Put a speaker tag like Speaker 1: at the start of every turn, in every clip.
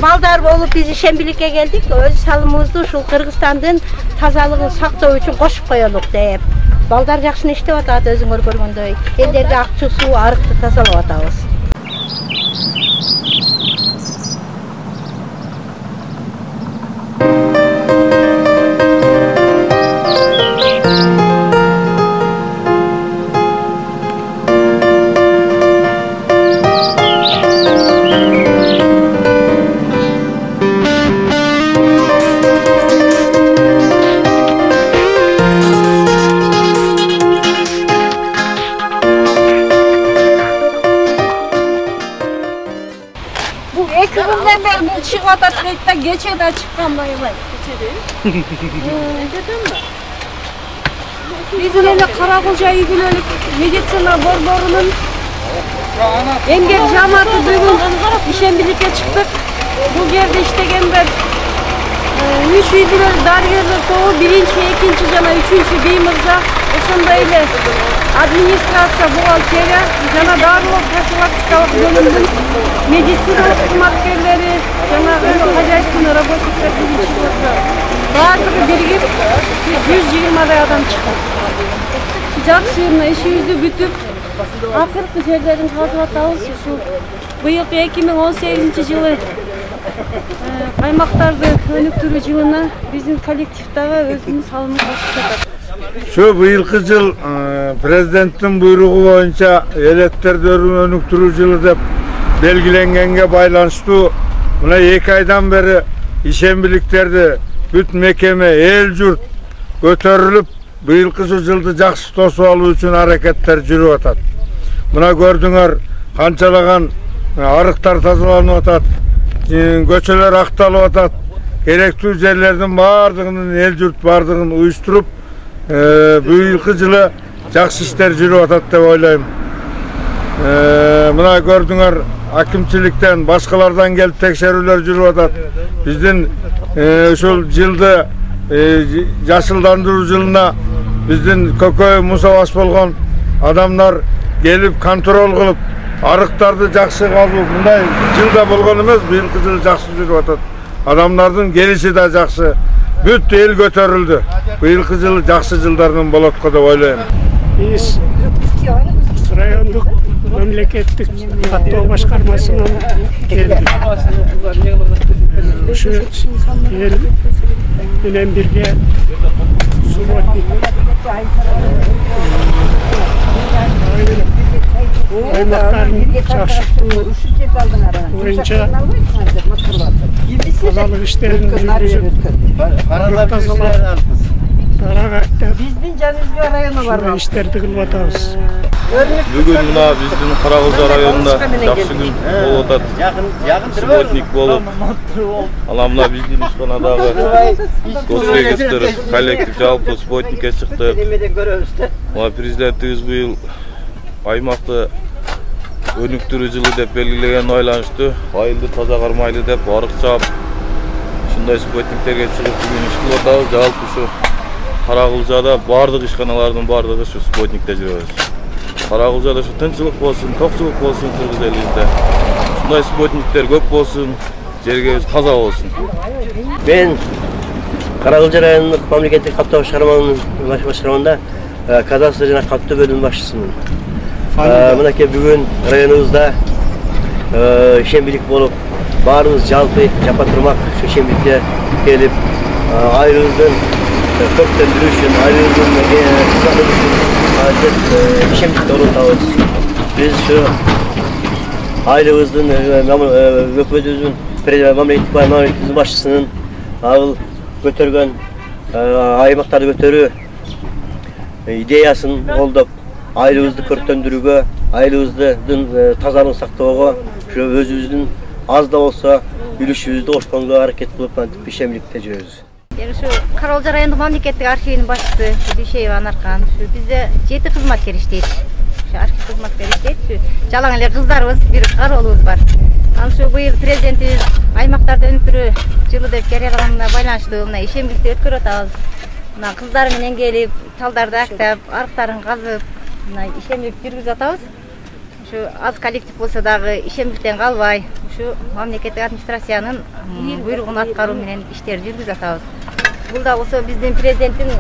Speaker 1: балдар болуп биз ишембиликке келдик. Өз салымыбызды ушул Кыргызстандын тазалыгын сактоо үчүн кошуп коелук деп. Балдар жакшы иштеп атат, өзүңөр көргөндөй. Элдерге акча суу, арыкты тазалап атабыз.
Speaker 2: Geçe de çıkan bayılay. Bizim öyle Karakoca ilgili meditsina borborunun emgek cemaati bugün işembilikке çıktık. Bu yerde iştegenler 3 ilgili dargerler toğu birinci, ikinci jana üçüncü beymirza ошондой администрация, бухгалтерия жана дарылык профилактикалык бөлүмдүн медицина кызматкерлери жана хозяйственный работниктер баардыгы биригип 120 адам чыкты. Жакшы ишибизди бүтүп акыркы жерлерин казып атабыз. Ушул быйылкы 2018 жылы аймактарды өнүктүрүү жылына биздин коллективдагы өзүнүн салымын кошуп жатат.
Speaker 3: Şu bıyılkı yıl Prezidentin buyruğu boyunca eletlerden önüktürü yılı dep belgilengenge baylanıştı. Buna 2 aydan beri işembiliklerde bütün mekeme, el jurt götürülüp bıyılkı yıldı jakşı tosup alуу üçün hareketler жүрüp atat. Buna gördüңөр kançalagan arıktar tazalanıp atat, göçeler aktalıp atat. Gerekli yerlerden bardığının el jurt bardığını uyuşturup bu yılkı yılı jakşı işler жүрüp atat dep oylayım. Buna gördüңөр hakimçilikten, başkalardan gelip tekşerüler жүрüp atat. Bizdin uşul yıldı yaşıldandırуу yılına bizdin kököy musabas bolgon adamlar gelip kontrol kılıp arıktardı jakşı kazуу mындай yılda bolgon emес, bu yılkı yılı jakşı жүрüp atat. Adamlardın gelişi de jakşı. Бүт ел көтөрүлдү. Быйылкы жылы жакшы жылдардан болот го деп ойлойм.
Speaker 4: Биз райондук мамлекеттик каттоо башкармасынан келдик. Ушу эл менен бирге субботник аймактарын жакшыртуу боюнча тазалык иштерин жүргүзүп
Speaker 1: Биздин Жанызгы району бар.
Speaker 4: иштерди кылып атабыз.
Speaker 5: Бүгүн мына биздин Каракылжа районунда жакшы күн болуп атат. Субботник болуп. Ала мына биздин ишканадагы госрегистр коллектив жалпы субботникке чыкты. Мына президентибиз быйыл аймакты өнүктүрүү жылы деп белгилеген байланыштуу. Айылды таза кармайлы деп арык чаап ушундай субботниктерге чыгып бүгүн иш кылып атабыз. Жалпы ушу Каракылжада бардык ишканалардын бардыгы ушу субботникте жүрөбүз. Каракылжада ушу тынчылык болсун, токчулук болсун кыргыз элибизде. Ушундай субботниктер көп болсун, жергебиз таза болсун.
Speaker 6: Мен Каракылжа районундук мамлекеттик каттоо башкармасында кадастр жана каттоо бөлүмүнүн башчысымын. Мынакей бүгүн районубузда ишембилик болуп, баарыбыз жалпы жапа турмак ишембиликке келип, айылыбыздын көптөндүрүү үчүн, айылыбыздын ишембиликте болуп атабыз. Биз ушу айылыбыздын өкмөтүбүздүн мамлекеттик башчысынын абыл көтөргөн аймактарды көтөрүү идеясын колдоп, айылыбызды көрктөндүрүүгө, айылыбыздын тазалыгын сактоого, ушу өзүбүздүн аз да болсо үлүшүбүздү кошконго аракет кылып антип ишембиликте жүрөбүз.
Speaker 1: Ушу Каракылжа райондук мамлекеттик архивинин башчысы Дүйшеева Анаркан. Бизде 7 кызматкер иштейт. Ушу архив кызматкер иштейт. Жалаң эле кыздарыбыз, бир кароолубуз бар. Анан ушу быйыл президентибиз аймактарды өнүктүрүү жылы деп жарыялаганына байланыштуу мына ишембиликти өткөрүп атабыз. Мына кыздар менен келип, талдарды актап, арыктарын казып, мына ишембилик жүргүзүп атабыз. Şu az коллектив болса дагы ишемдиктен калбай, ушу мамлекеттик администрациянын буйругун аткаруу менен иштерди жүргүзүп атабыз. Бул да болсо биздин президенттин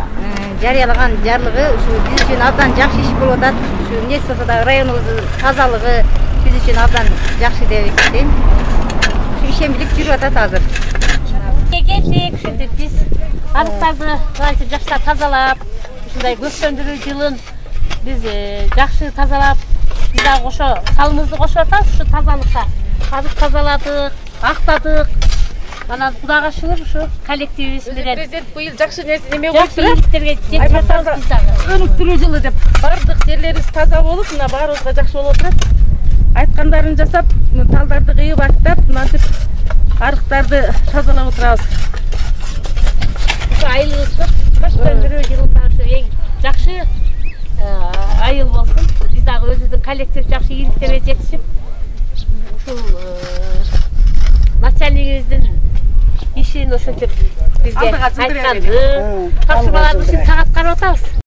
Speaker 1: жарыялаган жарлыгы ушу биз үчүн абдан жакшы иш болуп атат. Ушу эмнеси болсо дагы районубуздун тазалыгы биз үчүн абдан жакшы деп эсептейм. Ушу ишемдик жүрүп атат азыр.
Speaker 7: Келдик, ушинтип биз арыктарды ылайча жакшылап тазалап, ушундай көз сөндүрүү жылын биз жакшы тазалап, биз дагы ошо салымыбызды кошуп атабыз ушу тазалыкка. Азыр тазаладык, актадык. Анан Кудайга шүгүр ушу коллективибиз менен
Speaker 8: президент быйыл жакшы неме болуп
Speaker 7: жакшы ийгиликтерге жетип атабыз биз дагы.
Speaker 8: Өнүктүрүү жылы деп бардык жерлерибиз таза болуп, мына баарыбызга жакшы болуп атат. Айткандарын жасап, талдарды кыйып аттап, мынтип арыктарды тазалап отурабыз.
Speaker 7: Ушу айылыбызды көз сөндүрүү жылында ушу эң жакшы айыл болсун. Биз дагы өзүбүздүн коллектив жакшы ийгиликтерге жетишип, ушул начальнигибиздин ишин ошентип бизге айтканды тапшырмаларды ушинтип так аткарып атабыз.